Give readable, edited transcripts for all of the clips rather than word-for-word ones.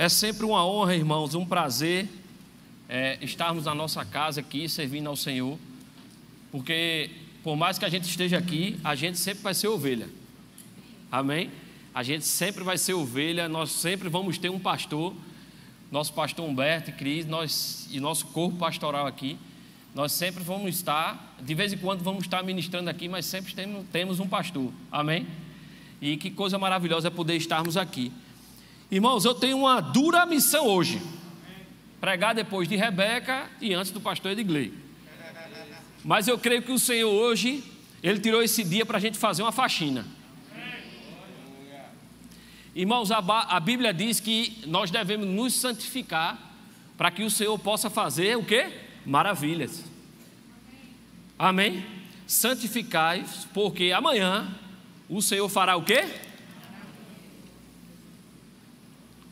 É sempre uma honra, irmãos, um prazer estarmos na nossa casa aqui, servindo ao Senhor, porque por mais que a gente esteja aqui, a gente sempre vai ser ovelha, amém? A gente sempre vai ser ovelha, nós sempre vamos ter um pastor, nosso pastor Humberto e Cris, e nosso corpo pastoral aqui, nós sempre vamos estar, de vez em quando vamos estar ministrando aqui, mas sempre temos um pastor, amém? E que coisa maravilhosa é poder estarmos aqui. Irmãos, eu tenho uma dura missão hoje, pregar depois de Rebeca e antes do pastor Edgley. Mas eu creio que o Senhor hoje, Ele tirou esse dia para a gente fazer uma faxina. Irmãos, a Bíblia diz que nós devemos nos santificar para que o Senhor possa fazer o quê? Maravilhas. Amém? Santificai-vos, porque amanhã o Senhor fará o quê?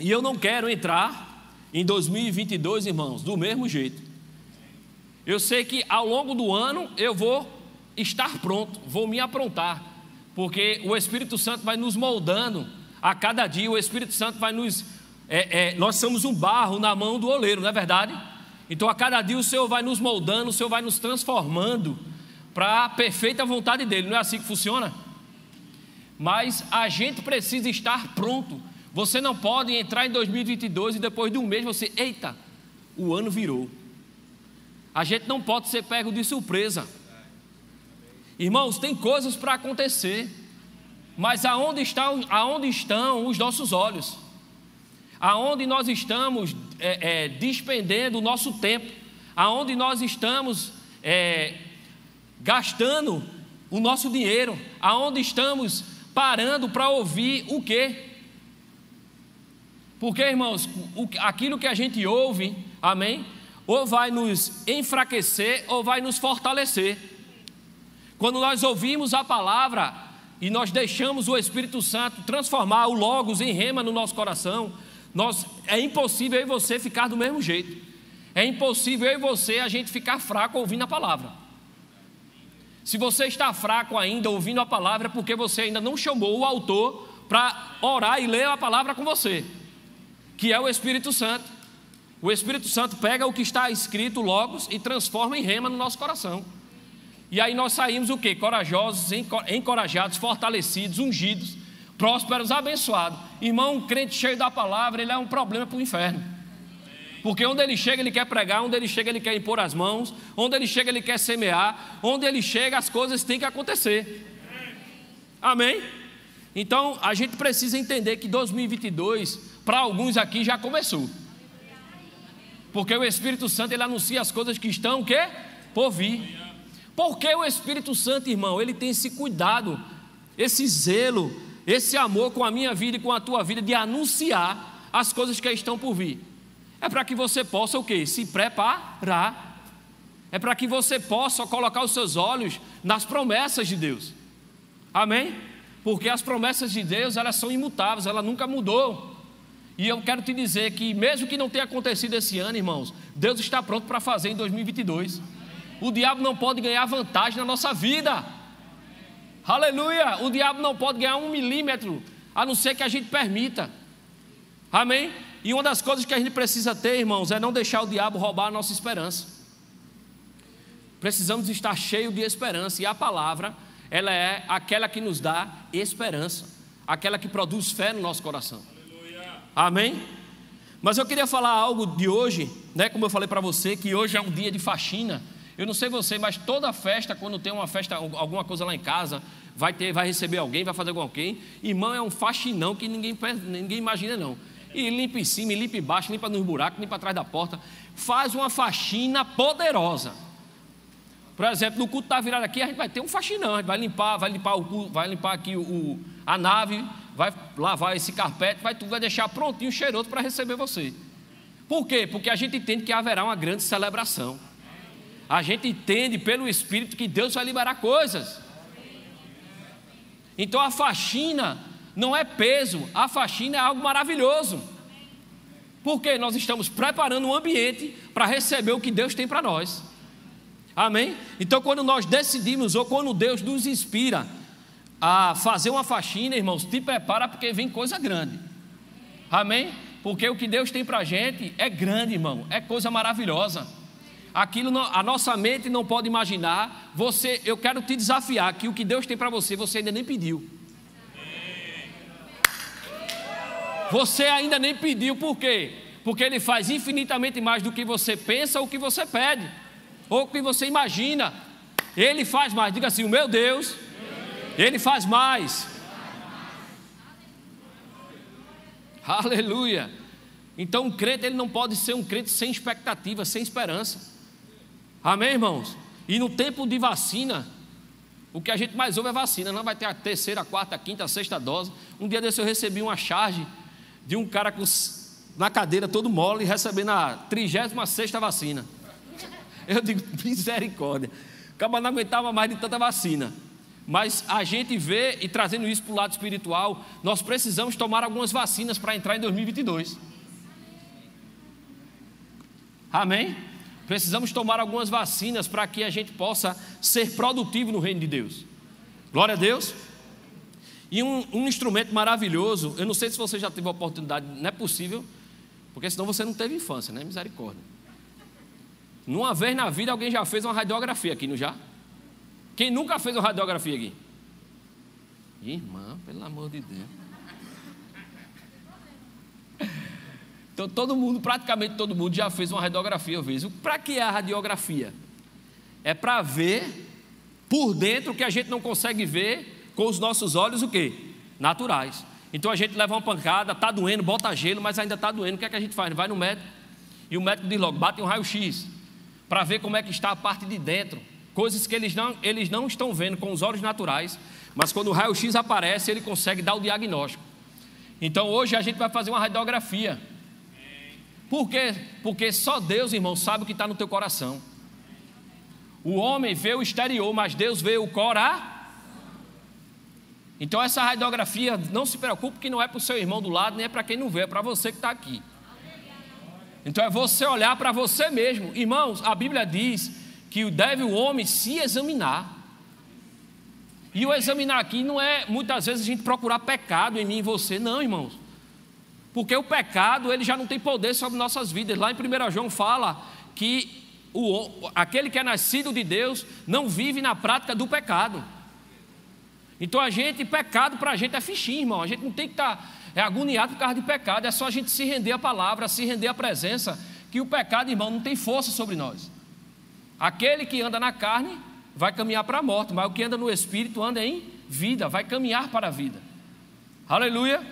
E eu não quero entrar em 2022, irmãos, do mesmo jeito. Eu sei que ao longo do ano eu vou estar pronto, vou me aprontar, porque o Espírito Santo vai nos moldando a cada dia. O Espírito Santo vai nos... nós somos um barro na mão do oleiro, não é verdade? Então a cada dia o Senhor vai nos moldando, o Senhor vai nos transformando para a perfeita vontade dEle. Não é assim que funciona? Mas a gente precisa estar pronto. Você não pode entrar em 2022 e depois de um mês você... Eita, o ano virou. A gente não pode ser pego de surpresa. Irmãos, tem coisas para acontecer, mas aonde estão os nossos olhos? Aonde nós estamos despendendo o nosso tempo? Aonde nós estamos gastando o nosso dinheiro? Aonde estamos parando para ouvir o quê? Porque, irmãos, aquilo que a gente ouve, amém, ou vai nos enfraquecer ou vai nos fortalecer. Quando nós ouvimos a palavra e nós deixamos o Espírito Santo transformar o Logos em rema no nosso coração, é impossível eu e você ficar do mesmo jeito. É impossível eu e você a gente ficar fraco ouvindo a palavra. Se você está fraco ainda ouvindo a palavra, é porque você ainda não chamou o autor para orar e ler a palavra com você, que é o Espírito Santo. O Espírito Santo pega o que está escrito Logos e transforma em rema no nosso coração. E aí nós saímos o quê? Corajosos, encorajados, fortalecidos, ungidos, prósperos, abençoados. Irmão, um crente cheio da palavra, ele é um problema para o inferno. Porque onde ele chega ele quer pregar, onde ele chega ele quer impor as mãos, onde ele chega ele quer semear, onde ele chega as coisas têm que acontecer. Amém? Então a gente precisa entender que 2022 para alguns aqui já começou, porque o Espírito Santo ele anuncia as coisas que estão o quê? Por vir. Porque o Espírito Santo, irmão, ele tem esse cuidado, esse zelo, esse amor com a minha vida e com a tua vida de anunciar as coisas que estão por vir. É para que você possa o quê? Se preparar. É para que você possa colocar os seus olhos nas promessas de Deus. Amém? Porque as promessas de Deus, elas são imutáveis, ela nunca mudou. E eu quero te dizer que mesmo que não tenha acontecido esse ano, irmãos, Deus está pronto para fazer em 2022. O diabo não pode ganhar vantagem na nossa vida. Aleluia! O diabo não pode ganhar 1 milímetro, a não ser que a gente permita. Amém? E uma das coisas que a gente precisa ter, irmãos, é não deixar o diabo roubar a nossa esperança. Precisamos estar cheios de esperança. E a palavra, ela é aquela que nos dá esperança, aquela que produz fé no nosso coração. Amém? Mas eu queria falar algo de hoje, né? Como eu falei para você, que hoje é um dia de faxina. Eu não sei você, mas toda festa, quando tem uma festa, alguma coisa lá em casa, vai receber alguém, vai fazer com alguém, irmão, é um faxinão que ninguém imagina não. E limpa em cima, limpa embaixo, limpa nos buracos, limpa atrás da porta, faz uma faxina poderosa. Por exemplo, no culto da virada aqui, a gente vai ter um faxinão, a gente vai limpar aqui a nave, vai lavar esse carpete, vai deixar prontinho, cheiroso para receber você. Por quê? Porque a gente entende que haverá uma grande celebração. A gente entende pelo Espírito que Deus vai liberar coisas. Então a faxina não é peso, a faxina é algo maravilhoso. Porque nós estamos preparando um ambiente para receber o que Deus tem para nós. Amém? Então quando nós decidimos, ou quando Deus nos inspira a fazer uma faxina, irmãos, te prepara porque vem coisa grande. Amém? Porque o que Deus tem para a gente é grande, irmão, é coisa maravilhosa. Aquilo a nossa mente não pode imaginar. Eu quero te desafiar que o que Deus tem para você, você ainda nem pediu. Você ainda nem pediu, por quê? Porque Ele faz infinitamente mais do que você pensa ou que você pede, ou que você imagina. Ele faz mais, diga assim, o meu Deus, Ele faz mais. Aleluia. Então um crente, ele não pode ser um crente sem expectativa, sem esperança. Amém, irmãos? E no tempo de vacina, o que a gente mais ouve é vacina. Não vai ter a terceira, a quarta, a quinta, a sexta dose. Um dia desse eu recebi uma charge de um cara na cadeira todo mole, recebendo a 36ª vacina. Eu digo, misericórdia. O cara não aguentava mais de tanta vacina. Mas a gente vê, e trazendo isso para o lado espiritual, nós precisamos tomar algumas vacinas para entrar em 2022. Amém? Precisamos tomar algumas vacinas para que a gente possa ser produtivo no reino de Deus. Glória a Deus. E um instrumento maravilhoso, eu não sei se você já teve a oportunidade, não é possível, porque senão você não teve infância, né? Misericórdia. Numa vez na vida alguém já fez uma radiografia aqui, não já? Quem nunca fez uma radiografia aqui? Irmã, pelo amor de Deus. Então praticamente todo mundo já fez uma radiografia, eu vejo. Para que é a radiografia? É para ver por dentro o que a gente não consegue ver com os nossos olhos, o quê? Naturais. Então a gente leva uma pancada, está doendo, bota gelo, mas ainda está doendo. O que é que a gente faz? Vai no médico e o médico diz logo, bate um raio-x para ver como é que está a parte de dentro. Coisas que eles não estão vendo com os olhos naturais, mas quando o raio-x aparece, ele consegue dar o diagnóstico. Então hoje a gente vai fazer uma radiografia. Por quê? Porque só Deus, irmão, sabe o que está no teu coração. O homem vê o exterior, mas Deus vê o coração. Então essa radiografia, não se preocupe que não é para o seu irmão do lado, nem é para quem não vê, é para você que está aqui. Então é você olhar para você mesmo. Irmãos, a Bíblia diz que deve o homem se examinar. E o examinar aqui não é muitas vezes a gente procurar pecado em mim e em você, não, irmãos. Porque o pecado, ele já não tem poder sobre nossas vidas. Lá em 1 João fala que aquele que é nascido de Deus não vive na prática do pecado. Então pecado para a gente é fichinho, irmão. A gente não tem que estar agoniado por causa de pecado. É só a gente se render à palavra, se render à presença, que o pecado, irmão, não tem força sobre nós. Aquele que anda na carne vai caminhar para a morte, mas o que anda no Espírito anda em vida, vai caminhar para a vida. Aleluia!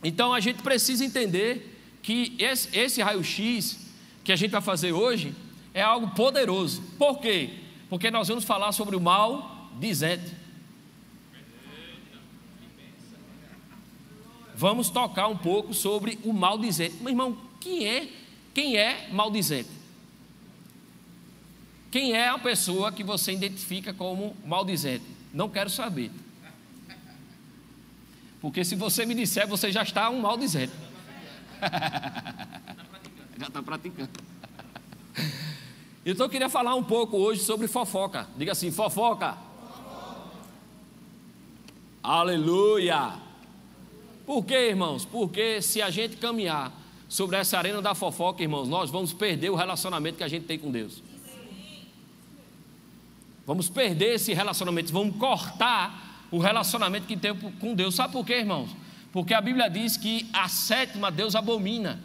Então a gente precisa entender que esse raio-x que a gente vai fazer hoje é algo poderoso. Por quê? Porque nós vamos falar sobre o maldizente. Vamos tocar um pouco sobre o maldizente. Meu irmão, quem é maldizente? Quem é a pessoa que você identifica como maldizente? Não quero saber. Porque se você me disser, você já está um maldizente. Já está praticando. Então eu queria falar um pouco hoje sobre fofoca. Diga assim, fofoca. Aleluia. Por quê, irmãos? Porque se a gente caminhar sobre essa arena da fofoca, irmãos, nós vamos perder o relacionamento que a gente tem com Deus. Vamos perder esse relacionamento, vamos cortar o relacionamento que tem com Deus. Sabe por quê, irmãos? Porque a Bíblia diz que a sétima Deus abomina.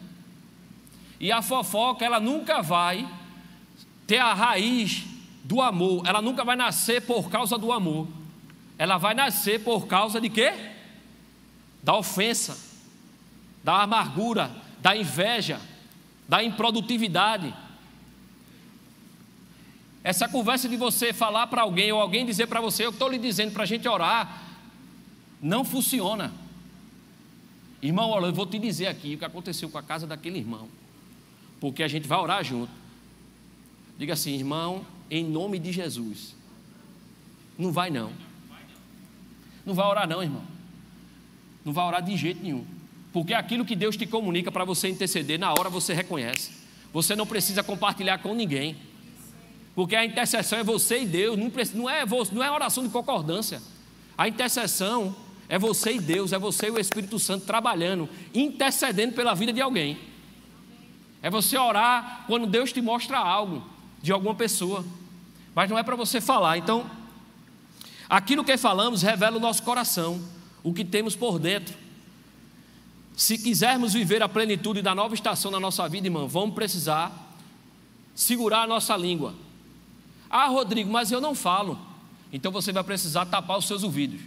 E a fofoca, ela nunca vai ter a raiz do amor. Ela nunca vai nascer por causa do amor. Ela vai nascer por causa de quê? Da ofensa, da amargura, da inveja, da improdutividade. Essa conversa de você falar para alguém, ou alguém dizer para você, eu estou lhe dizendo para a gente orar, não funciona. Irmão, olha, eu vou te dizer aqui o que aconteceu com a casa daquele irmão, porque a gente vai orar junto. Diga assim, irmão, em nome de Jesus. Não vai não. Não vai orar não, irmão. Não vai orar de jeito nenhum. Porque aquilo que Deus te comunica para você interceder, na hora você reconhece. Você não precisa compartilhar com ninguém. Porque a intercessão é você e Deus, não é oração de concordância. A intercessão É você e Deus, é você e o Espírito Santo trabalhando, intercedendo pela vida de alguém. É você orar quando Deus te mostra algo de alguma pessoa, mas não é para você falar. Então, aquilo que falamos revela o nosso coração, o que temos por dentro. Se quisermos viver a plenitude da nova estação na nossa vida, irmão, vamos precisar segurar a nossa língua. Ah, Rodrigo, mas eu não falo. Então você vai precisar tapar os seus ouvidos.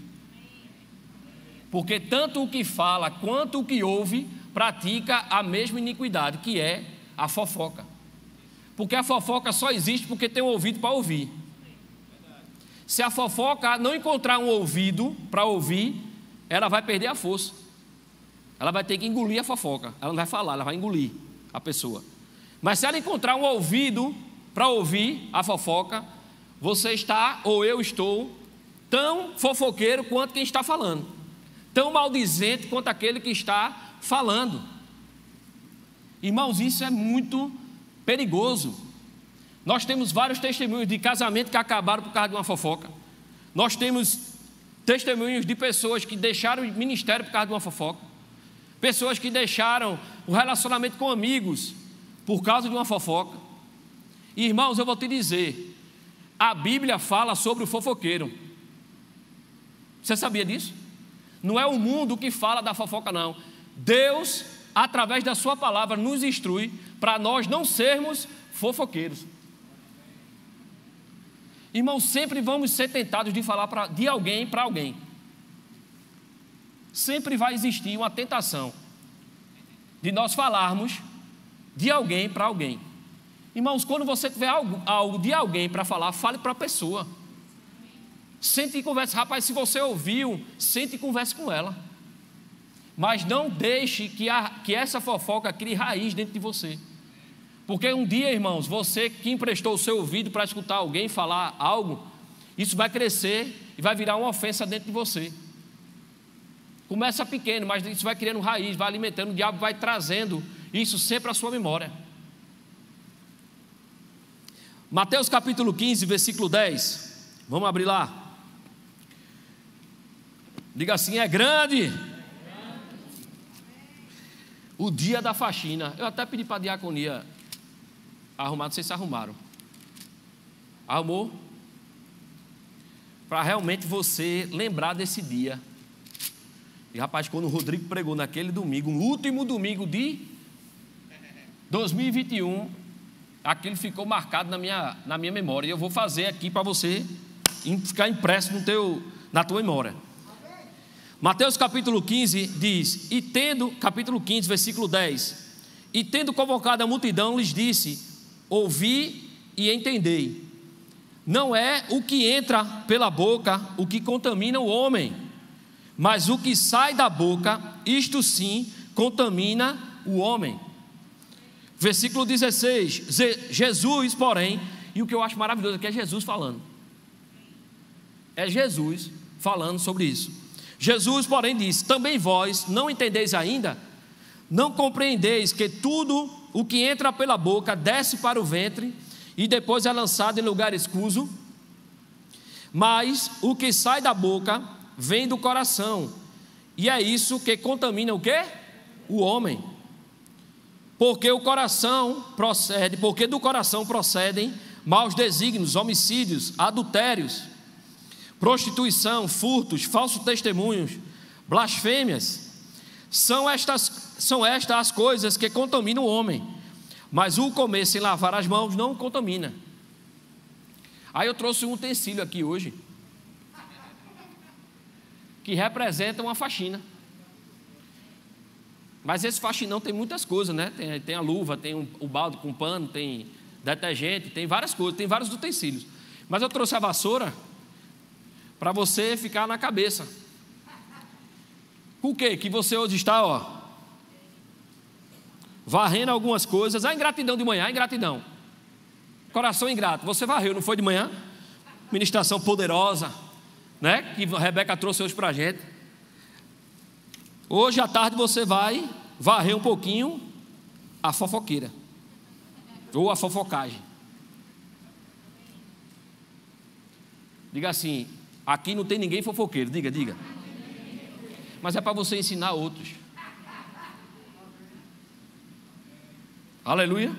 Porque tanto o que fala quanto o que ouve pratica a mesma iniquidade, que é a fofoca. Porque a fofoca só existe porque tem um ouvido para ouvir. Se a fofoca não encontrar um ouvido para ouvir, ela vai perder a força. Ela vai ter que engolir a fofoca. Ela não vai falar, ela vai engolir a pessoa. Mas se ela encontrar um ouvido para ouvir a fofoca, você está, ou eu estou, tão fofoqueiro quanto quem está falando, tão maldizente quanto aquele que está falando. Irmãos, isso é muito perigoso. Nós temos vários testemunhos de casamento que acabaram por causa de uma fofoca. Nós temos testemunhos de pessoas que deixaram o ministério por causa de uma fofoca. Pessoas que deixaram o relacionamento com amigos por causa de uma fofoca. E, irmãos, eu vou te dizer, a Bíblia fala sobre o fofoqueiro. Você sabia disso? Não é o mundo que fala da fofoca, não. Deus, através da sua palavra, nos instrui para nós não sermos fofoqueiros. Irmãos, sempre vamos ser tentados de falar de alguém para alguém. Sempre vai existir uma tentação de nós falarmos de alguém para alguém. Irmãos, quando você tiver algo de alguém para falar, fale para a pessoa. Sente e converse. Rapaz, se você ouviu, sente e converse com ela. Mas não deixe que essa fofoca crie raiz dentro de você. Porque um dia, irmãos, você que emprestou o seu ouvido para escutar alguém falar algo, isso vai crescer e vai virar uma ofensa dentro de você. Começa pequeno, mas isso vai criando raiz, vai alimentando, o diabo vai trazendo isso sempre à sua memória. Mateus capítulo 15, versículo 10. Vamos abrir lá. Diga assim: é grande o dia da faxina. Eu até pedi para a diaconia arrumar, não sei se arrumaram. Arrumou? Para realmente você lembrar desse dia. E rapaz, quando o Rodrigo pregou naquele domingo, o último domingo de 2021, aquilo ficou marcado na minha memória. E eu vou fazer aqui para você ficar impresso na tua memória. Mateus capítulo 15 diz, capítulo 15, versículo 10: e tendo convocado a multidão, lhes disse: ouvi e entendei. Não é o que entra pela boca o que contamina o homem, mas o que sai da boca, isto sim contamina o homem. Versículo 16: Jesus, porém, e o que eu acho maravilhoso aqui é Jesus falando. É Jesus falando sobre isso. Jesus, porém, disse: também vós não entendeis ainda? Não compreendeis que tudo o que entra pela boca desce para o ventre e depois é lançado em lugar escuso? Mas o que sai da boca vem do coração, e é isso que contamina o quê? O homem. Porque do coração procedem maus desígnios, homicídios, adultérios, prostituição, furtos, falsos testemunhos, blasfêmias. São estas as coisas que contaminam o homem, mas o comer sem lavar as mãos não contamina. Aí eu trouxe um utensílio aqui hoje, que representa uma faxina. Mas esse faxinão tem muitas coisas, né? Tem a luva, tem o balde com pano, tem detergente, tem várias coisas, tem vários utensílios. Mas eu trouxe a vassoura para você ficar na cabeça. O quê? Que você hoje está, varrendo algumas coisas. A ingratidão de manhã, a ingratidão. Coração ingrato. Você varreu, não foi de manhã? Ministração poderosa, né? Que a Rebeca trouxe hoje para a gente. Hoje à tarde você vai varrer um pouquinho a fofoqueira. Ou a fofocagem. Diga assim: aqui não tem ninguém fofoqueiro. Diga. mas é para você ensinar outros. Aleluia.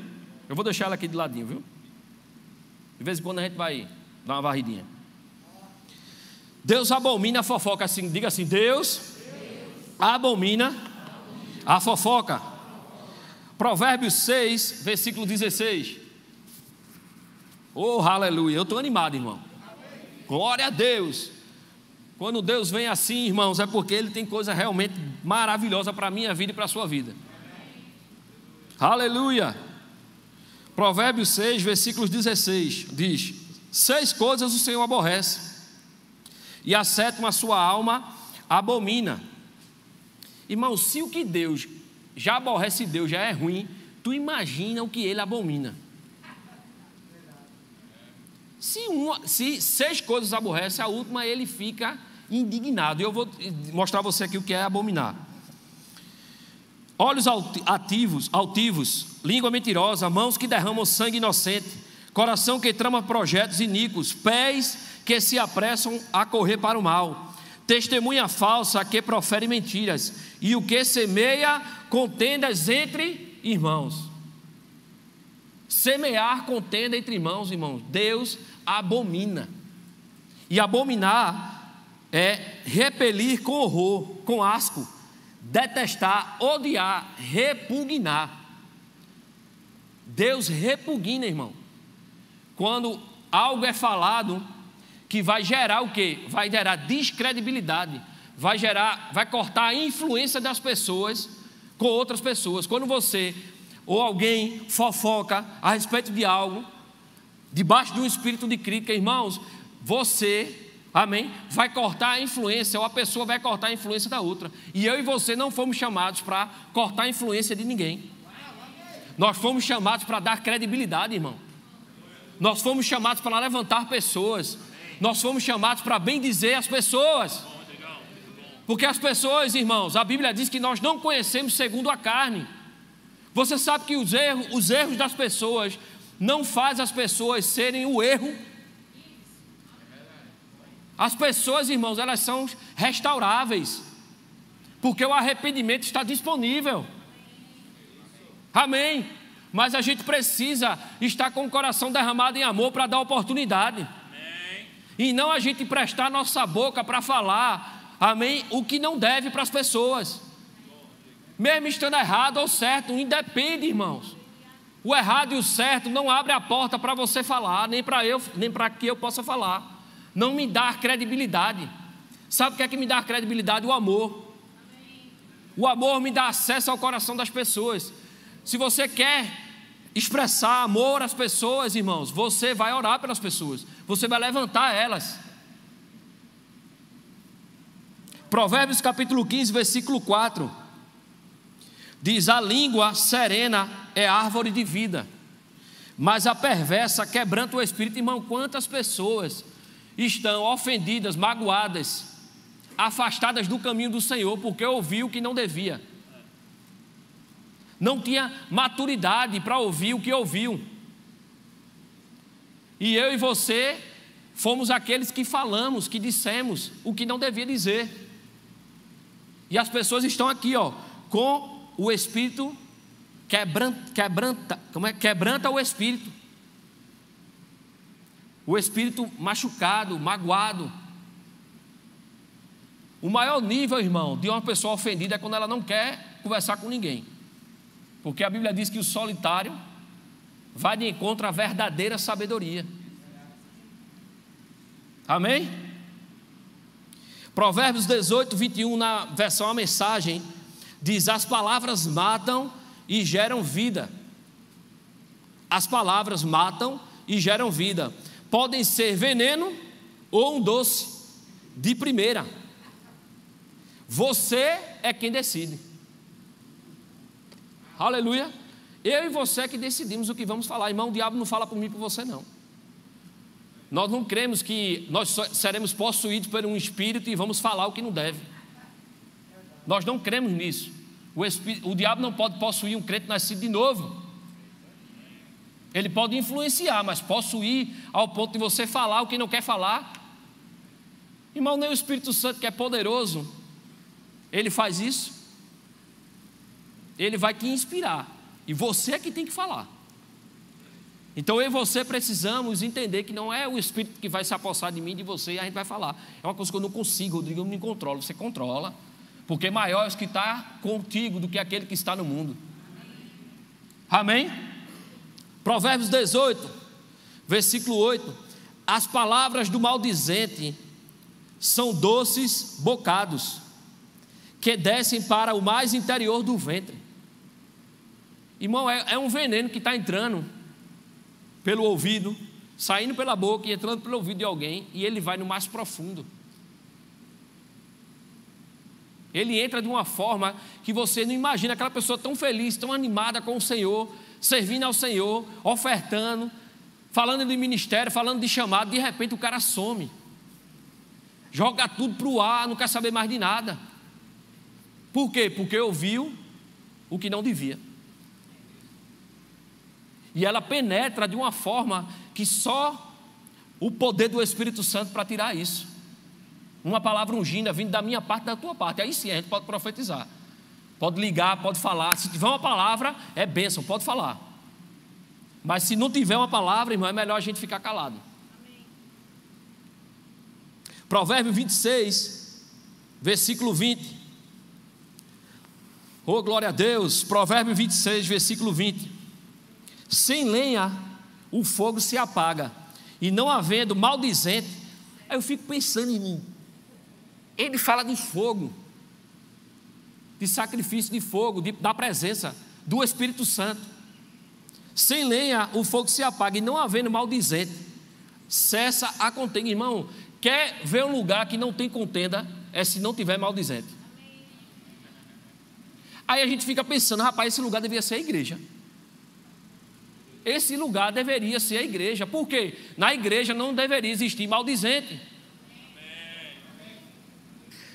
Eu vou deixar ela aqui de ladinho, viu? De vez em quando a gente vai dar uma varridinha. Deus abomina a fofoca. Assim, diga assim: Deus abomina a fofoca. Provérbios 6, versículo 16. Oh, aleluia. Eu estou animado, irmão. Glória a Deus. Quando Deus vem assim, irmãos, é porque Ele tem coisa realmente maravilhosa para a minha vida e para a sua vida. Aleluia. Provérbios 6, versículos 16 diz: 6 coisas o Senhor aborrece, e a 7ª a sua alma abomina. Irmão, se o que Deus já aborrece, Deus já é ruim, tu imagina o que Ele abomina. Se 6 coisas aborrece, a última Ele fica indignado. E eu vou mostrar a você aqui o que é abominar. Olhos altivos, língua mentirosa, mãos que derramam sangue inocente, coração que trama projetos iníquos, pés que se apressam a correr para o mal, testemunha falsa que profere mentiras, e o que semeia contendas entre irmãos. Semear contenda entre irmãos, Deus abomina. E abominar é repelir com horror, com asco, detestar, odiar, repugnar. Deus repugna, irmão, quando algo é falado que vai gerar o quê? Vai gerar descredibilidade, vai cortar a influência das pessoas com outras pessoas. Quando você ou alguém fofoca a respeito de algo, debaixo de um espírito de crítica, irmãos, você, amém, vai cortar a influência, ou a pessoa vai cortar a influência da outra. E eu e você não fomos chamados para cortar a influência de ninguém. Nós fomos chamados para dar credibilidade, irmão. Nós fomos chamados para levantar pessoas. Nós fomos chamados para bendizer as pessoas. Porque as pessoas, irmãos, a Bíblia diz que nós não conhecemos segundo a carne. Você sabe que os erros das pessoas não fazem as pessoas serem o erro. As pessoas, irmãos, elas são restauráveis, porque o arrependimento está disponível. Amém. Mas a gente precisa estar com o coração derramado em amor para dar oportunidade. Amém. E não a gente emprestar nossa boca para falar, amém, o que não deve para as pessoas. Mesmo estando errado ou certo, independe, irmãos. O errado e o certo não abre a porta para você falar, nem para que eu possa falar. Não me dá credibilidade. Sabe o que é que me dá credibilidade? O amor. O amor me dá acesso ao coração das pessoas. Se você quer expressar amor às pessoas, irmãos, você vai orar pelas pessoas, você vai levantar elas. Provérbios capítulo 15, versículo 4 diz: a língua serena é árvore de vida, mas a perversa quebranta o espírito. Irmão, quantas pessoas estão ofendidas, magoadas, afastadas do caminho do Senhor, porque ouviu o que não devia, não tinha maturidade para ouvir o que ouviu. E eu e você fomos aqueles que falamos, que dissemos o que não devia dizer. E as pessoas estão aqui, com o espírito quebranta o espírito. O espírito machucado, magoado. O maior nível, irmão, de uma pessoa ofendida é quando ela não quer conversar com ninguém. Porque a Bíblia diz que o solitário vai de encontro à verdadeira sabedoria. Amém? Provérbios 18, 21, na versão A Mensagem, diz: as palavras matam e geram vida. As palavras matam e geram vida. Podem ser veneno ou um doce de primeira. Você é quem decide. Aleluia. Eu e você é que decidimos o que vamos falar. Irmão, o diabo não fala por mim e por você, não. Nós não cremos que nós seremos possuídos por um espírito e vamos falar o que não deve. Nós não cremos nisso. O diabo não pode possuir um crente nascido de novo. Ele pode influenciar, mas possuir ao ponto de você falar o que não quer falar. Irmão, nem o Espírito Santo, que é poderoso, Ele faz isso, ele vai te inspirar, e você é que tem que falar. Então eu e você precisamos entender que não é o Espírito que vai se apossar de mim, de você, e a gente vai falar. É uma coisa que eu não consigo, Rodrigo, eu não me controlo. Você controla, porque maior é o que está contigo do que aquele que está no mundo. Amém? Provérbios 18, versículo 8: as palavras do maldizente são doces bocados, que descem para o mais interior do ventre. Irmão, é um veneno que está entrando pelo ouvido, saindo pela boca e entrando pelo ouvido de alguém, e ele vai no mais profundo. Ele entra de uma forma que você não imagina. Aquela pessoa tão feliz, tão animada com o Senhor, servindo ao Senhor, ofertando, falando de ministério, falando de chamado, de repente o cara some, joga tudo para o ar, não quer saber mais de nada. Por quê? Porque ouviu o que não devia. E ela penetra de uma forma que só o poder do Espírito Santo para tirar isso. Uma palavra ungida vindo da minha parte, da tua parte. Aí sim a gente pode profetizar, pode ligar, pode falar. Se tiver uma palavra, é bênção, pode falar. Mas se não tiver uma palavra, irmão, é melhor a gente ficar calado. Amém. Provérbio 26, versículo 20. Oh, glória a Deus. Provérbio 26, versículo 20: sem lenha o fogo se apaga, e não havendo maldizente. Aí eu fico pensando em mim. Ele fala de fogo, de sacrifício de fogo, da presença do Espírito Santo. Sem lenha o fogo se apaga, e não havendo maldizente, cessa a contenda. Irmão, quer ver um lugar que não tem contenda? É se não tiver maldizente. Aí a gente fica pensando, rapaz, esse lugar deveria ser a igreja. Esse lugar deveria ser a igreja. Por quê? Na igreja não deveria existir maldizente.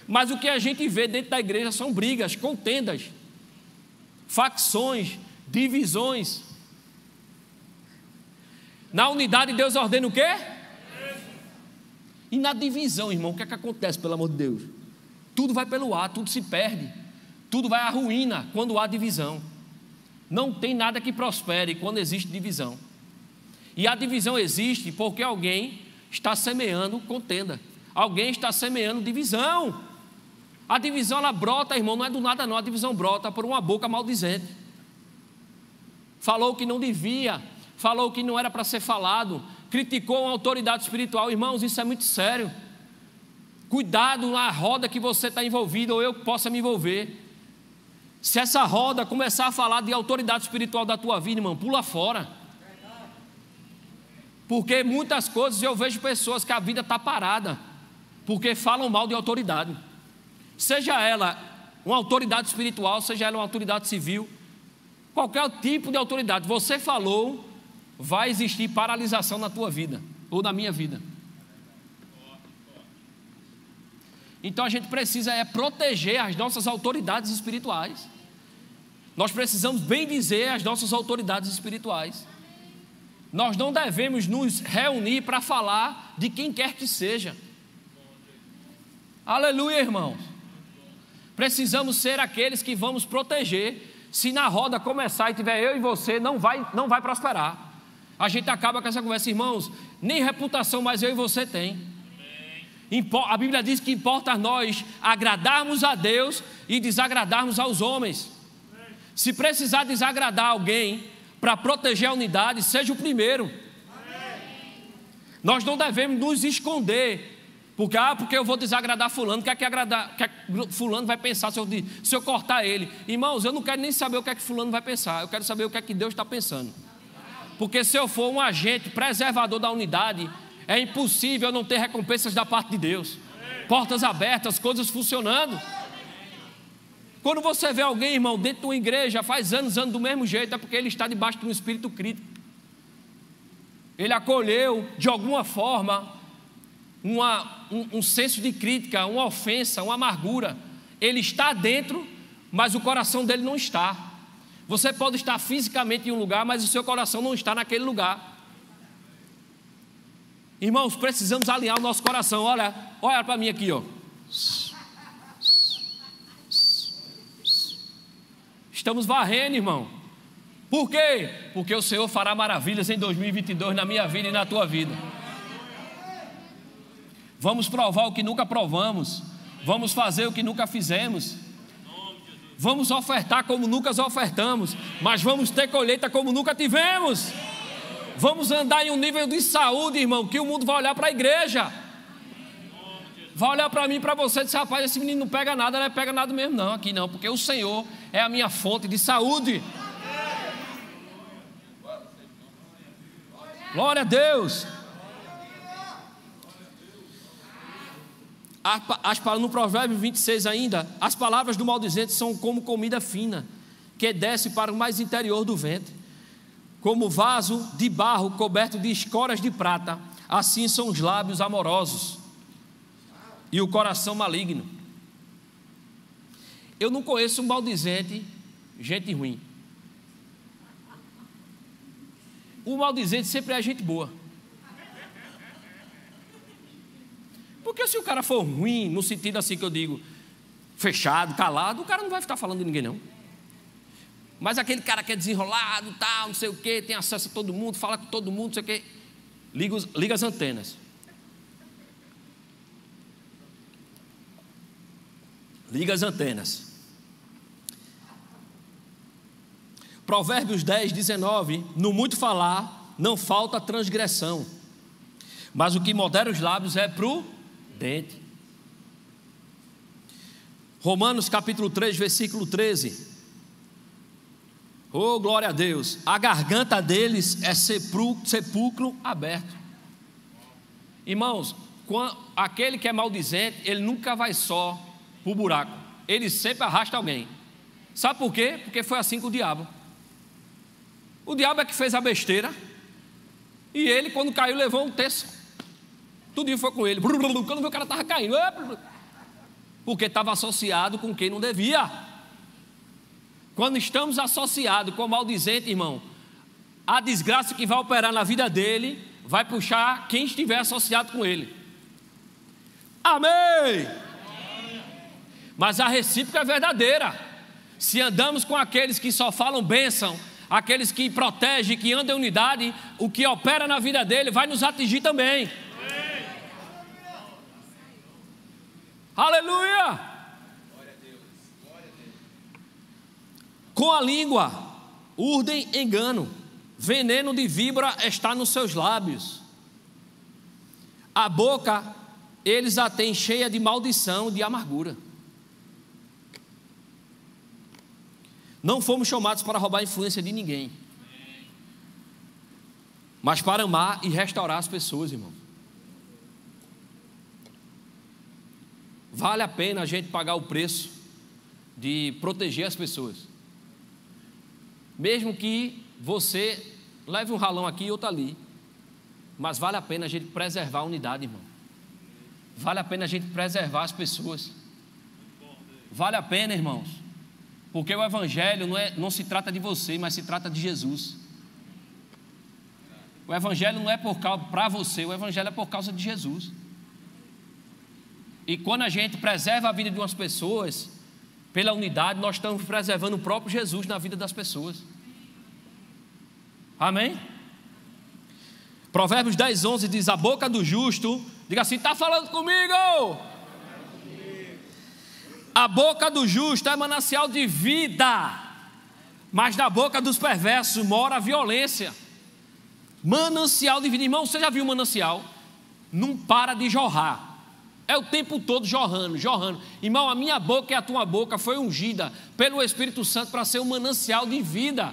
Mas o que a gente vê dentro da igreja são brigas, contendas, facções, divisões. Na unidade Deus ordena o quê? E na divisão, irmão, o que é que acontece, pelo amor de Deus? Tudo vai pelo ar, tudo se perde, tudo vai à ruína quando há divisão. Não tem nada que prospere quando existe divisão. E a divisão existe porque alguém está semeando contenda, alguém está semeando divisão. A divisão, ela brota, irmão, não é do nada não. A divisão brota por uma boca maldizente. Falou o que não devia, falou o que não era para ser falado, criticou uma autoridade espiritual. Irmãos, isso é muito sério. Cuidado na roda que você está envolvido, ou eu possa me envolver. Se essa roda começar a falar de autoridade espiritual da tua vida, irmão, pula fora. Porque muitas coisas eu vejo pessoas que a vida está parada, porque falam mal de autoridade. Seja ela uma autoridade espiritual, seja ela uma autoridade civil, qualquer tipo de autoridade, você falou, vai existir paralisação na tua vida, ou na minha vida. Então a gente precisa proteger as nossas autoridades espirituais. Nós precisamos bem dizer as nossas autoridades espirituais. Nós não devemos nos reunir para falar de quem quer que seja. Aleluia, irmãos. Precisamos ser aqueles que vamos proteger. Se na roda começar e tiver eu e você, não vai prosperar. A gente acaba com essa conversa, irmãos, nem reputação mais eu e você tem. A Bíblia diz que importa a nós agradarmos a Deus e desagradarmos aos homens. Se precisar desagradar alguém para proteger a unidade, seja o primeiro. Nós não devemos nos esconder. Porque eu vou desagradar fulano, quer que fulano vai pensar se eu cortar ele. Irmãos, eu não quero nem saber o que é que fulano vai pensar, eu quero saber o que é que Deus está pensando. Porque se eu for um agente preservador da unidade, é impossível eu não ter recompensas da parte de Deus. Portas abertas, coisas funcionando. Quando você vê alguém, irmão, dentro de uma igreja, faz anos do mesmo jeito, é porque ele está debaixo de um espírito crítico. Ele acolheu, de alguma forma, um senso de crítica, uma ofensa, uma amargura. Ele está dentro, mas o coração dele não está. Você pode estar fisicamente em um lugar, mas o seu coração não está naquele lugar. Irmãos, precisamos alinhar o nosso coração. Olha para mim aqui, ó. Estamos varrendo, irmão. Por quê? Porque o Senhor fará maravilhas em 2022 na minha vida e na tua vida. Vamos provar o que nunca provamos. Vamos fazer o que nunca fizemos. Vamos ofertar como nunca ofertamos. Mas vamos ter colheita como nunca tivemos. Vamos andar em um nível de saúde, irmão, que o mundo vai olhar para a igreja. Vai olhar para mim e para você e dizer: rapaz, esse menino não pega nada, não pega nada mesmo não, aqui não, porque o Senhor é a minha fonte de saúde. Glória a Deus. No provérbio 26 ainda, as palavras do maldizente são como comida fina, que desce para o mais interior do ventre, como vaso de barro coberto de escórias de prata, assim são os lábios amorosos e o coração maligno. Eu não conheço um maldizente, gente ruim. O maldizente sempre é gente boa. Porque se o cara for ruim, no sentido assim que eu digo, fechado, calado, o cara não vai ficar falando de ninguém não. Mas aquele cara que é desenrolado, tal, não sei o quê, tem acesso a todo mundo, fala com todo mundo, não sei o quê, liga as antenas. Liga as antenas. Provérbios 10, 19. No muito falar, não falta transgressão, mas o que modera os lábios é prudente. Romanos capítulo 3, versículo 13. Oh, glória a Deus. A garganta deles é sepulcro aberto. Irmãos, aquele que é maldizente, ele nunca vai só para o buraco, ele sempre arrasta alguém. Sabe por quê? Porque foi assim com o diabo. O diabo é que fez a besteira, e ele, quando caiu, levou um terço. Tudinho foi com ele. Quando viu, o cara estava caindo, porque estava associado com quem não devia. Quando estamos associados com o maldizente, irmão, a desgraça que vai operar na vida dele vai puxar quem estiver associado com ele. Amém! Mas a recíproca é verdadeira. Se andamos com aqueles que só falam bênção, aqueles que protegem, que andam em unidade, o que opera na vida dele vai nos atingir também. Aleluia! Com a língua urdem engano, veneno de víbora está nos seus lábios. A boca eles a têm cheia de maldição, de amargura. Não fomos chamados para roubar a influência de ninguém, mas para amar e restaurar as pessoas, irmão. Vale a pena a gente pagar o preço de proteger as pessoas, mesmo que você leve um ralão aqui e outro ali, mas vale a pena a gente preservar a unidade, irmão. Vale a pena a gente preservar as pessoas. Vale a pena, irmãos, porque o Evangelho não se trata de você, mas se trata de Jesus. O Evangelho não é para você, o Evangelho é por causa de Jesus. E quando a gente preserva a vida de umas pessoas, pela unidade, nós estamos preservando o próprio Jesus na vida das pessoas. Amém? Provérbios 10, 11 diz: a boca do justo, diga assim, está falando comigo? A boca do justo é manancial de vida, mas na boca dos perversos mora a violência. Manancial de vida, irmão, você já viu um manancial? Não para de jorrar. É o tempo todo jorrando, jorrando. Irmão, a minha boca e a tua boca foi ungida pelo Espírito Santo para ser um manancial de vida.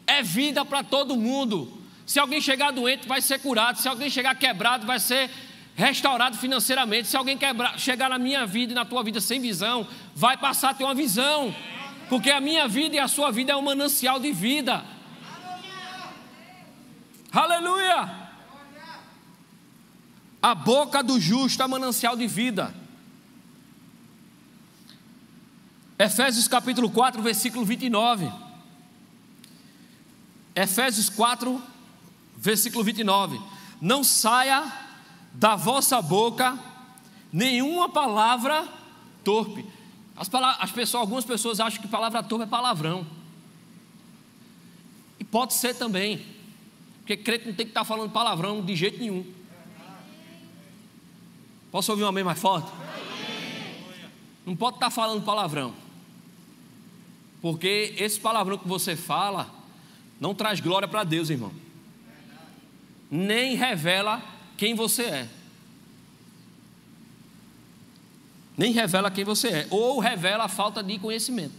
É vida para todo mundo. Se alguém chegar doente, vai ser curado. Se alguém chegar quebrado, vai ser restaurado financeiramente. Se alguém chegar na minha vida e na tua vida sem visão, vai passar a ter uma visão. Porque a minha vida e a sua vida é um manancial de vida. Aleluia! A boca do justo é manancial de vida. Efésios capítulo 4, versículo 29. Efésios 4, versículo 29. Não saia da vossa boca nenhuma palavra torpe. Algumas pessoas acham que palavra torpe é palavrão. E pode ser também, porque crente não tem que estar falando palavrão de jeito nenhum. Posso ouvir um amém mais forte? Não pode estar falando palavrão, porque esse palavrão que você fala não traz glória para Deus, irmão, nem revela quem você é. Nem revela quem você é, ou revela a falta de conhecimento.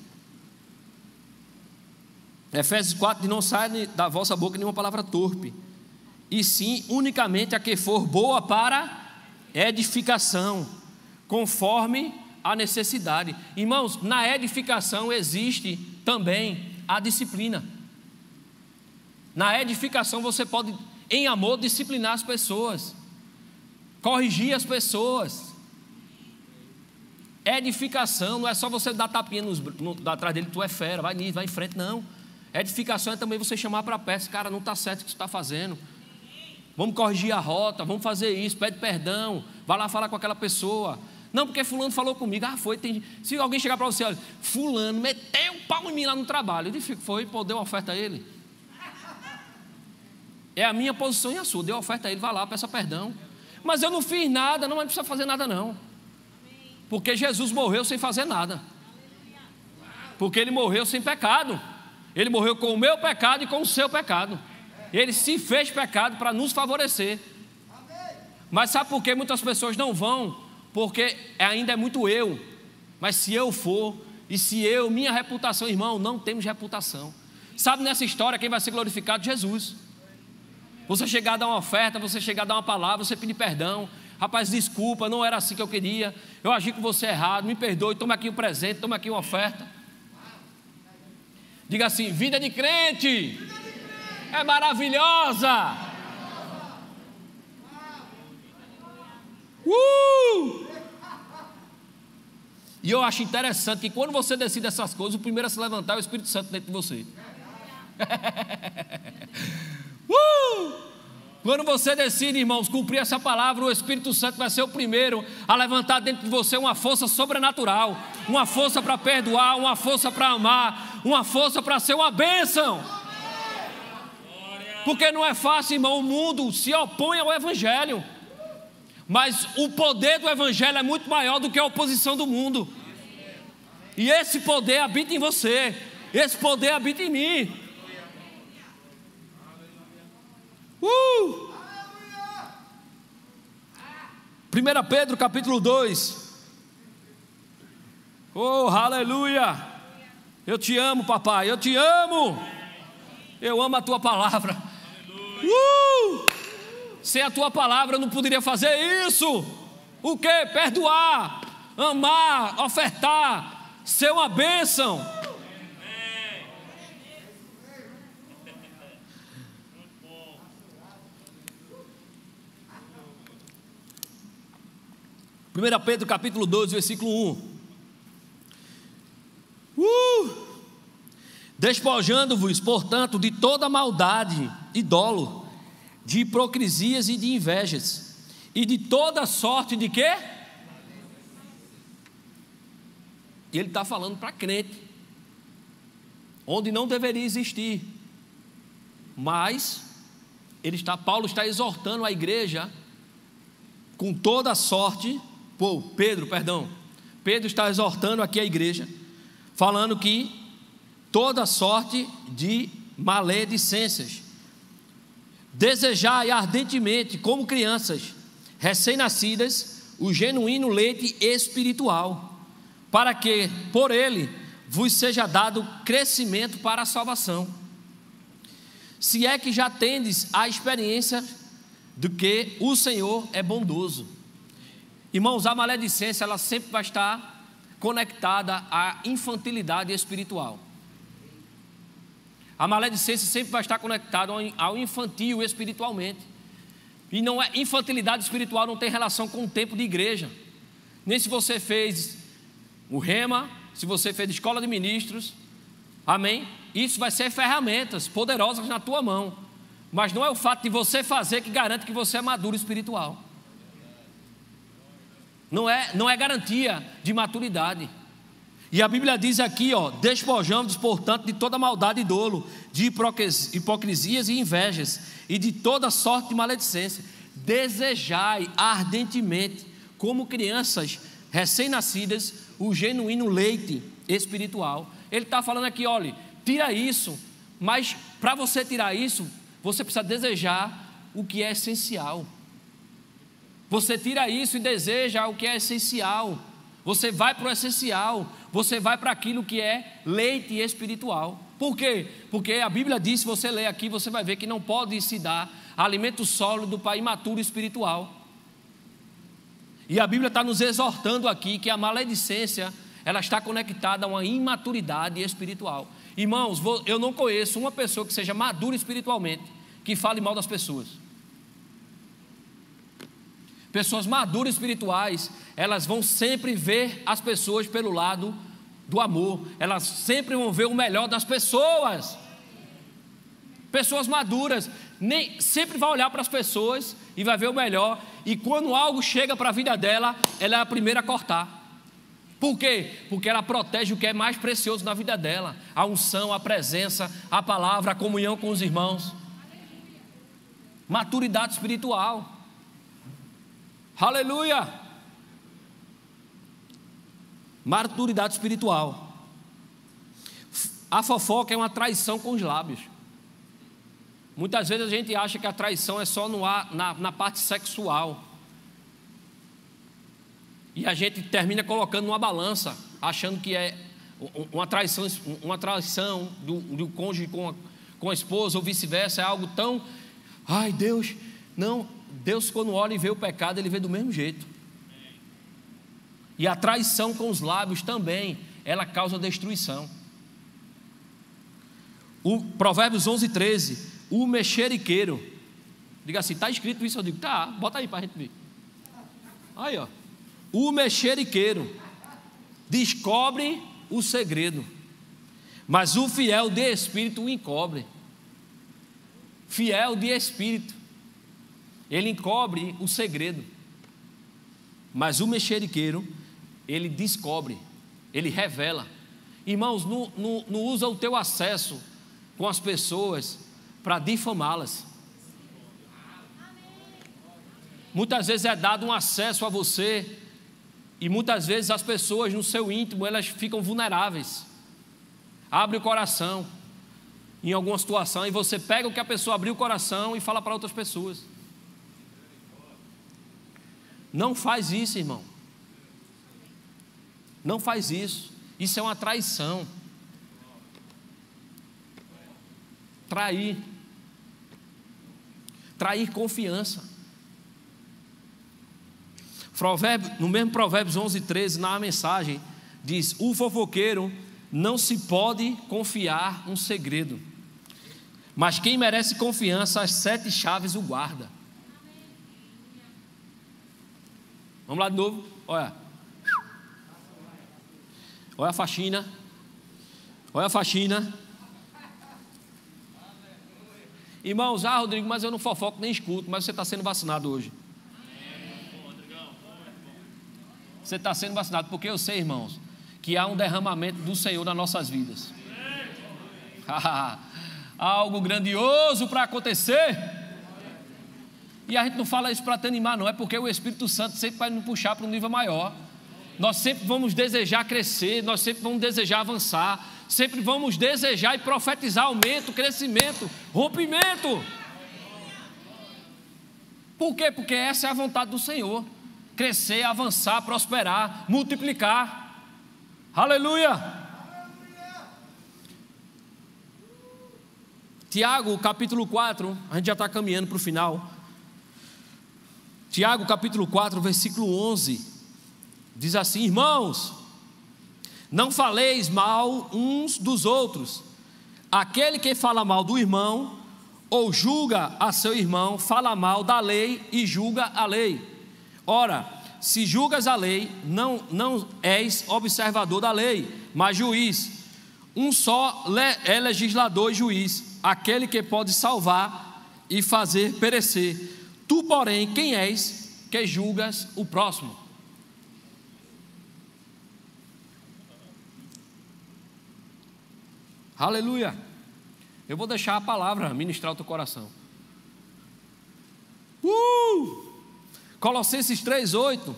Efésios 4 diz: não sai da vossa boca nenhuma palavra torpe, e sim unicamente a que for boa para edificação, conforme a necessidade. Irmãos, na edificação existe também a disciplina. Na edificação você pode, em amor, disciplinar as pessoas, corrigir as pessoas. Edificação não é só você dar tapinha atrás dele, tu é fera, vai em frente, não. Edificação é também você chamar para perto: cara, não está certo o que você está fazendo, vamos corrigir a rota, vamos fazer isso, pede perdão, vai lá falar com aquela pessoa. Não, porque fulano falou comigo. Se alguém chegar para você: olha, fulano meteu um pau em mim lá no trabalho, eu disse: foi, pô, deu oferta a ele. É a minha posição e a sua, deu oferta a ele, vai lá, peça perdão. Mas eu não fiz nada. Não, mas não precisa fazer nada não, porque Jesus morreu sem fazer nada, porque Ele morreu sem pecado. Ele morreu com o meu pecado e com o seu pecado. Ele se fez pecado para nos favorecer. Mas sabe por que muitas pessoas não vão? Porque ainda é muito eu. Mas se eu for, e se minha reputação, irmão, não temos reputação. Sabe, nessa história quem vai ser glorificado? Jesus. Você chegar a dar uma oferta, você chegar a dar uma palavra, você pedir perdão: rapaz, desculpa, não era assim que eu queria, eu agi com você errado, me perdoe, toma aqui um presente, toma aqui uma oferta. Diga assim: vida de crente é maravilhosa. E eu acho interessante que quando você decide essas coisas, o primeiro a se levantar é o Espírito Santo dentro de você. Quando você decide, irmãos, cumprir essa palavra, o Espírito Santo vai ser o primeiro a levantar dentro de você uma força sobrenatural, uma força para perdoar, uma força para amar, uma força para ser uma bênção. Porque não é fácil, irmão. O mundo se opõe ao Evangelho, mas o poder do Evangelho é muito maior do que a oposição do mundo. E esse poder habita em você, esse poder habita em mim. 1 Pedro capítulo 2. Oh, aleluia! Eu te amo, papai, eu te amo. Eu amo a tua palavra. Sem a tua palavra eu não poderia fazer isso. O que? Perdoar, amar, ofertar, ser uma bênção. 1 Pedro capítulo 2, versículo 1. Despojando-vos, portanto, de toda maldade e dolo, de hipocrisias e de invejas, e de toda sorte de quê? E ele está falando para crente, onde não deveria existir. Mas Paulo está exortando a igreja com toda sorte. Pedro está exortando aqui a igreja, falando que toda sorte de maledicências. Desejai ardentemente, como crianças recém-nascidas, o genuíno leite espiritual, para que por ele vos seja dado crescimento para a salvação, se é que já tendes a experiência do que o Senhor é bondoso. Irmãos, a maledicência ela sempre vai estar conectada à infantilidade espiritual. A maledicência sempre vai estar conectada ao infantil espiritualmente. E não é, infantilidade espiritual não tem relação com o tempo de igreja. Nem se você fez o rema, se você fez escola de ministros, amém? Isso vai ser ferramentas poderosas na tua mão. Mas não é o fato de você fazer que garante que você é maduro espiritual. Não é garantia de maturidade. E a Bíblia diz aqui, despojamos, portanto, de toda maldade e dolo, de hipocrisias e invejas, e de toda sorte de maledicência. Desejai ardentemente, como crianças recém-nascidas, o genuíno leite espiritual. Ele está falando aqui, olha, tira isso, mas para você tirar isso, você precisa desejar o que é essencial. Você tira isso e deseja o que é essencial. Você vai para o essencial, você vai para aquilo que é leite espiritual. Por quê? Porque a Bíblia diz, se você ler aqui, você vai ver que não pode se dar alimento sólido para imaturo espiritual. E a Bíblia está nos exortando aqui que a maledicência, ela está conectada a uma imaturidade espiritual. Irmãos, eu não conheço uma pessoa que seja madura espiritualmente, que fale mal das pessoas. Pessoas maduras espirituais, elas vão sempre ver as pessoas pelo lado do amor. Elas sempre vão ver o melhor das pessoas. Pessoas maduras sempre vai olhar para as pessoas e vai ver o melhor. E quando algo chega para a vida dela, ela é a primeira a cortar. Por quê? Porque ela protege o que é mais precioso na vida dela: a unção, a presença, a palavra, a comunhão com os irmãos. Maturidade espiritual. Aleluia! Maturidade espiritual. A fofoca é uma traição com os lábios. Muitas vezes a gente acha que a traição é só na parte sexual. E a gente termina colocando numa balança, achando que é uma traição do cônjuge com a esposa, ou vice-versa. É algo tão... Ai, Deus... Não, Deus, quando olha e vê o pecado, Ele vê do mesmo jeito. E a traição com os lábios também, ela causa destruição. O Provérbios 11:13, o mexeriqueiro. Diga assim, está escrito isso? Eu digo, tá, bota aí para a gente ver. Aí, ó. O mexeriqueiro descobre o segredo, mas o fiel de espírito o encobre. Fiel de espírito, ele encobre o segredo, mas o mexeriqueiro, ele descobre, ele revela. Irmãos, não usa o teu acesso com as pessoas para difamá-las. Muitas vezes é dado um acesso a você, e muitas vezes as pessoas no seu íntimo, elas ficam vulneráveis. Abre o coração em alguma situação, e você pega o que a pessoa abriu o coração e fala para outras pessoas. Não faz isso, irmão. Não faz isso. Isso é uma traição. Trair confiança. No mesmo Provérbios 11:13, na mensagem, diz: o fofoqueiro não se pode confiar um segredo, mas quem merece confiança, as 7 chaves o guarda. Vamos lá de novo, olha. Olha a faxina. Olha a faxina. Irmãos, Rodrigo, mas eu não fofoco nem escuto, mas você está sendo vacinado hoje. Você está sendo vacinado, porque eu sei, irmãos, que há um derramamento do Senhor nas nossas vidas. Há algo grandioso para acontecer. E a gente não fala isso para te animar, não. É porque o Espírito Santo sempre vai nos puxar para um nível maior. Nós sempre vamos desejar crescer, nós sempre vamos desejar avançar, sempre vamos desejar e profetizar aumento, crescimento, rompimento. Por quê? Porque essa é a vontade do Senhor: crescer, avançar, prosperar, multiplicar. Aleluia! Tiago, capítulo 4, a gente já está caminhando para o final. Tiago, capítulo 4, versículo 11, diz assim: irmãos, não faleis mal uns dos outros. Aquele que fala mal do irmão, ou julga a seu irmão, fala mal da lei e julga a lei. Ora, se julgas a lei, não és observador da lei, mas juiz. Um só é legislador e juiz, aquele que pode salvar e fazer perecer. Tu, porém, quem és que julgas o próximo? Aleluia. Eu vou deixar a palavra ministrar o teu coração. Colossenses 3:8.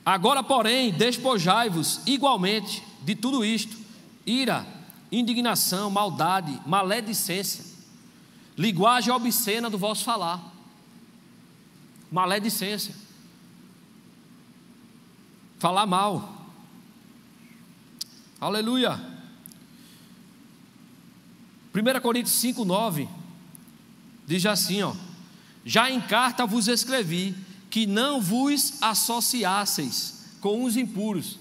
Agora, porém, despojai-vos igualmente de tudo isto: ira, indignação, maldade, maledicência, linguagem obscena do vosso falar. Maledicência, falar mal. Aleluia. 1 Coríntios 5:9 diz assim, ó: já em carta vos escrevi que não vos associasseis com os impuros.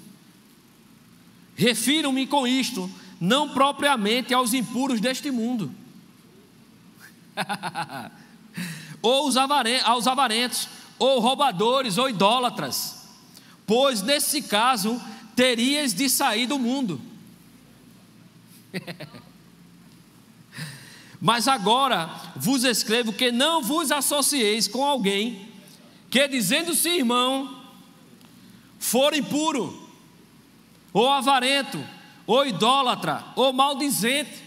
Refiro-me com isto não propriamente aos impuros deste mundo, ou aos avarentos, ou roubadores, ou idólatras, pois nesse caso terias de sair do mundo. Mas agora vos escrevo que não vos associeis com alguém que, dizendo-se irmão, for impuro, ou avarento, ou idólatra, ou maldizente.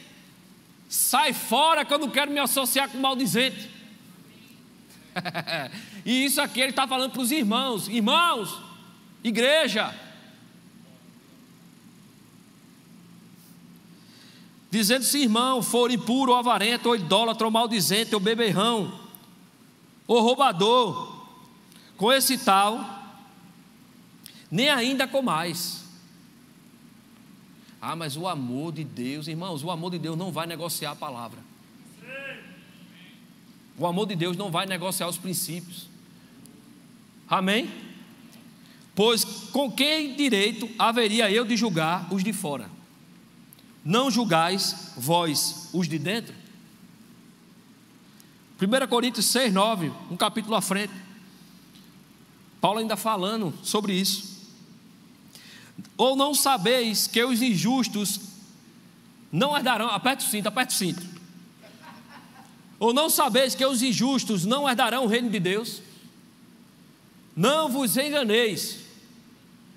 Sai fora, que eu não quero me associar com maldizente. E isso aqui ele está falando para os irmãos. Irmãos, igreja, dizendo-se irmão, for impuro, ou avarento, ou idólatra, ou maldizente, ou beberrão, ou roubador, com esse tal, nem ainda comais. Mas o amor de Deus, irmãos, o amor de Deus não vai negociar a palavra. O amor de Deus não vai negociar os princípios. Amém? Pois com que direito haveria eu de julgar os de fora? Não julgais vós os de dentro? 1 Coríntios 6:9, um capítulo à frente, Paulo ainda falando sobre isso. Ou não sabeis que os injustos não herdarão, aperte o cinto. Ou não sabeis que os injustos não herdarão o reino de Deus? Não vos enganeis,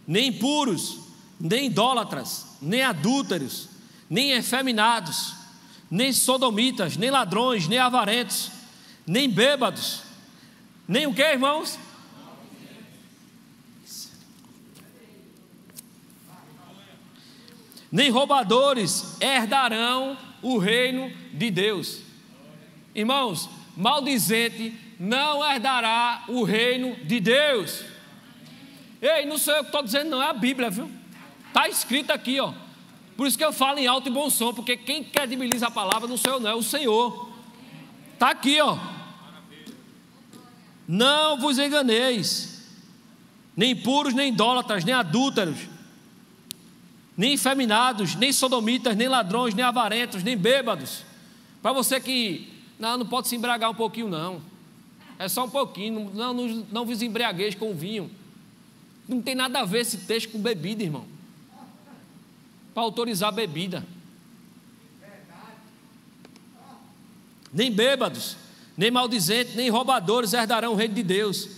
nem impuros, nem idólatras, nem adúlteros, nem efeminados, nem sodomitas, nem ladrões, nem avarentos, nem bêbados, nem o que, irmãos? Nem roubadores herdarão o reino de Deus. Irmãos, maldizente não herdará o reino de Deus. Ei, não sou eu que estou dizendo, não, é a Bíblia, viu? Está escrito aqui, ó. Por isso que eu falo em alto e bom som, porque quem credibiliza a palavra não sou eu, não, é o Senhor. Está aqui, ó. Não vos enganeis, nem impuros, nem idólatras, nem adúlteros, nem efeminados, nem sodomitas, nem ladrões, nem avarentos, nem bêbados. Para você que não pode se embriagar um pouquinho, não. É só um pouquinho, não vos embriagueis com vinho. Não tem nada a ver esse texto com bebida, irmão. Para autorizar bebida. Nem bêbados, nem maldizentes, nem roubadores herdarão o reino de Deus.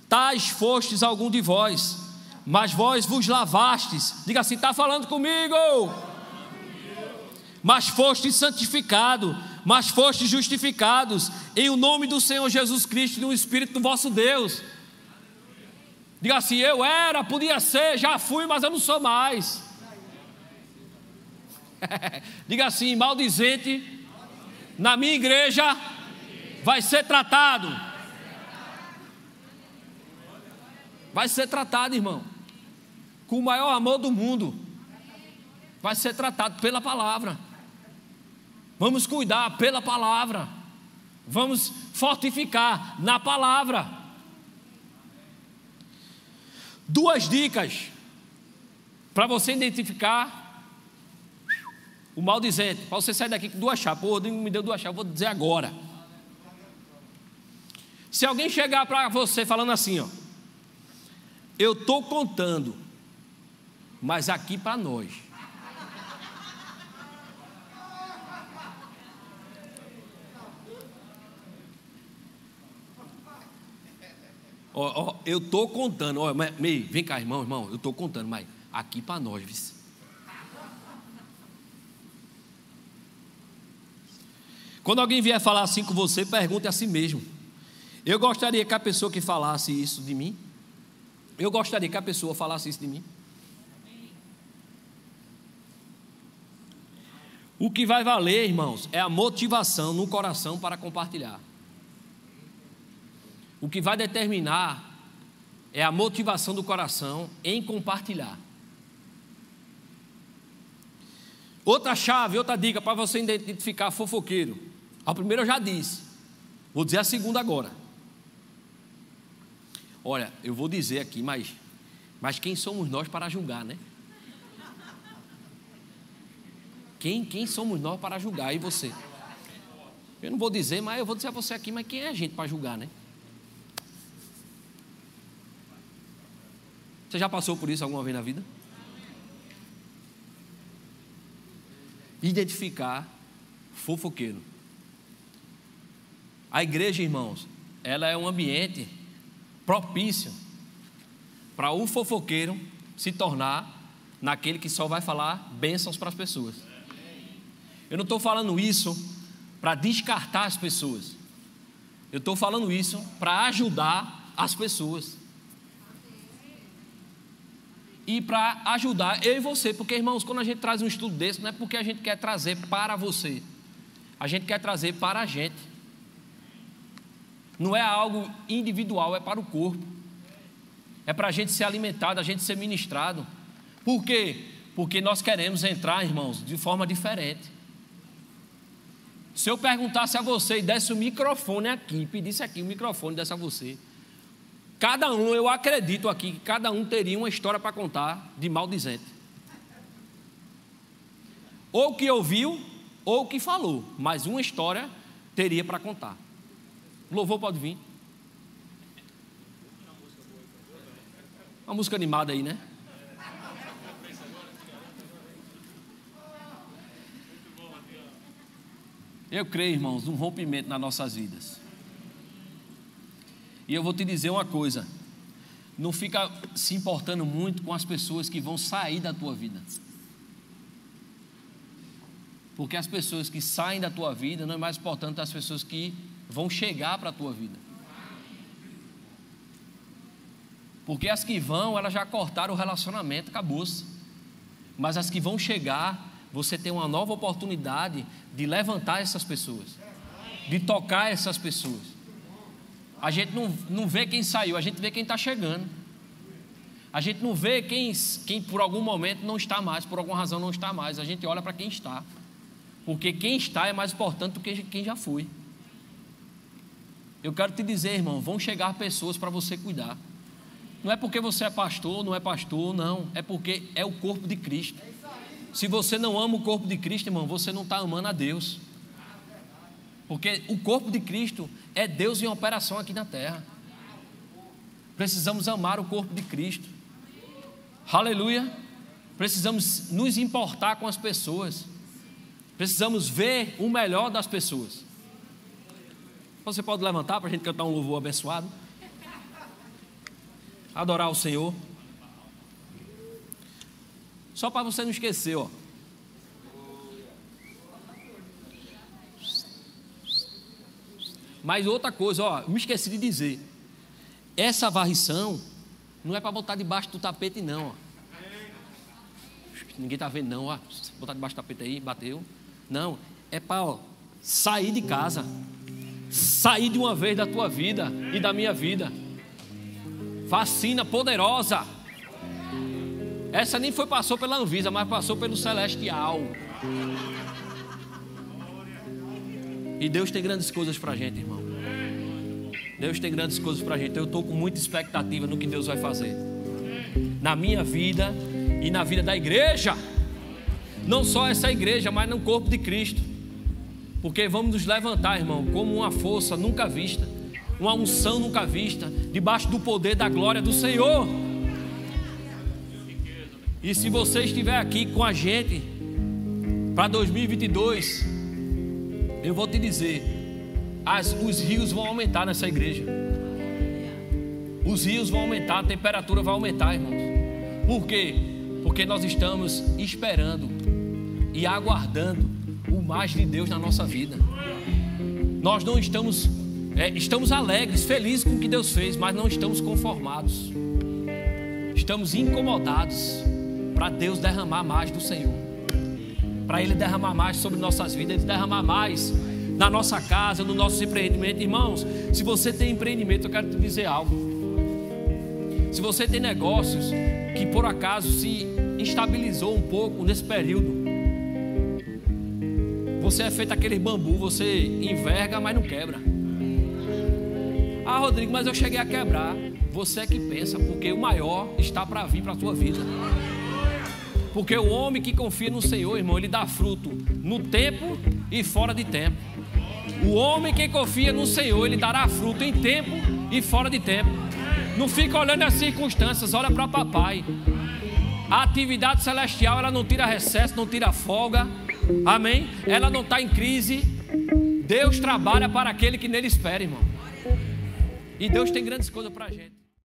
Tais fostes algum de vós, mas vós vos lavastes. Diga assim, está falando comigo? Mas fostes santificados, mas fostes justificados em o nome do Senhor Jesus Cristo e no Espírito do vosso Deus. Diga assim, eu era, podia ser, já fui, mas eu não sou mais. Diga assim, maldizente na minha igreja vai ser tratado. Vai ser tratado, irmão, com o maior amor do mundo. Vai ser tratado pela palavra. Vamos cuidar pela palavra. Vamos fortificar na palavra. 2 dicas para você identificar o maldizente. Para você sair daqui com 2 chaves. Pô, o Rodrigo me deu 2 chaves, vou dizer agora. Se alguém chegar para você falando assim, ó, eu estou contando, mas aqui para nós. Eu estou contando, vem cá, irmão, eu estou contando, mas aqui para nós, viu? Quando alguém vier falar assim com você, pergunte a si mesmo: eu gostaria que a pessoa que falasse isso de mim, eu gostaria que a pessoa falasse isso de mim? O que vai valer, irmãos, é a motivação no coração para compartilhar. O que vai determinar é a motivação do coração em compartilhar. Outra chave, outra dica para você identificar fofoqueiro. A primeira eu já disse, vou dizer a segunda agora. Olha, eu vou dizer aqui, mas quem somos nós para julgar, né? Quem somos nós para julgar? E você? Eu não vou dizer, mas eu vou dizer a você aqui, mas quem é a gente para julgar, né? Você já passou por isso alguma vez na vida? Identificar fofoqueiro. A igreja, irmãos, ela é um ambiente propício para o fofoqueiro se tornar naquele que só vai falar bênçãos para as pessoas. Eu não estou falando isso para descartar as pessoas. Eu estou falando isso para ajudar as pessoas. E para ajudar eu e você, porque, irmãos, quando a gente traz um estudo desse, não é porque a gente quer trazer para você, a gente quer trazer para a gente. Não é algo individual, é para o corpo, é para a gente ser alimentado, a gente ser ministrado. Por quê? Porque nós queremos entrar, irmãos, de forma diferente. Se eu perguntasse a você e desse o microfone aqui, pedisse aqui o microfone, desse a você, cada um, eu acredito aqui, que cada um teria uma história para contar de maldizente. Ou que ouviu, ou que falou, mas uma história teria para contar. O louvor pode vir. Uma música animada aí, né? Eu creio, irmãos, num rompimento nas nossas vidas. E eu vou te dizer uma coisa: não fica se importando muito com as pessoas que vão sair da tua vida, porque as pessoas que saem da tua vida não é mais importante as pessoas que vão chegar para a tua vida, porque as que vão, elas já cortaram o relacionamento, acabou-se. Mas as que vão chegar, você tem uma nova oportunidade de levantar essas pessoas, de tocar essas pessoas. A gente não vê quem saiu, a gente vê quem está chegando. A gente não vê quem por algum momento não está mais, por alguma razão não está mais. A gente olha para quem está, porque quem está é mais importante do que quem já foi. Eu quero te dizer, irmão, vão chegar pessoas para você cuidar. Não é porque você é pastor, não é pastor, não. É porque é o corpo de Cristo. Se você não ama o corpo de Cristo, irmão, você não está amando a Deus. Porque o corpo de Cristo é Deus em operação aqui na terra. Precisamos amar o corpo de Cristo. Aleluia. Precisamos nos importar com as pessoas. Precisamos ver o melhor das pessoas. Você pode levantar para a gente cantar um louvor abençoado? Adorar o Senhor. Só para você não esquecer, ó. Mas outra coisa, ó, me esqueci de dizer. Essa varrição não é para botar debaixo do tapete, não, ó. Ninguém está vendo, não, ó. Botar debaixo do tapete aí, bateu. Não, é para sair de casa. Sair de uma vez da tua vida e da minha vida. Vacina poderosa. Essa nem passou pela Anvisa, mas passou pelo Celestial. E Deus tem grandes coisas para a gente, irmão. Deus tem grandes coisas para a gente. Eu estou com muita expectativa no que Deus vai fazer na minha vida e na vida da igreja. Não só essa igreja, mas no corpo de Cristo. Porque vamos nos levantar, irmão, como uma força nunca vista, uma unção nunca vista, debaixo do poder da glória do Senhor. E se você estiver aqui com a gente para 2022, eu vou te dizer, os rios vão aumentar nessa igreja. Os rios vão aumentar, a temperatura vai aumentar, irmãos. Por quê? Porque nós estamos esperando e aguardando o mais de Deus na nossa vida. nós não estamos alegres, felizes com o que Deus fez, mas não estamos conformados. Estamos incomodados para Deus derramar mais do Senhor, para Ele derramar mais sobre nossas vidas, Ele derramar mais na nossa casa, no nosso empreendimento. Irmãos, se você tem empreendimento, eu quero te dizer algo. Se você tem negócios que por acaso se instabilizou um pouco nesse período, você é feito aquele bambu, você enverga, mas não quebra. Ah, Rodrigo, mas eu cheguei a quebrar. Você é que pensa, porque o maior está para vir para a sua vida. Porque o homem que confia no Senhor, irmão, ele dá fruto no tempo e fora de tempo. O homem que confia no Senhor, ele dará fruto em tempo e fora de tempo. Não fica olhando as circunstâncias, olha para papai. A atividade celestial, ela não tira recesso, não tira folga. Amém? Ela não está em crise. Deus trabalha para aquele que nele espera, irmão. E Deus tem grandes coisas para a gente.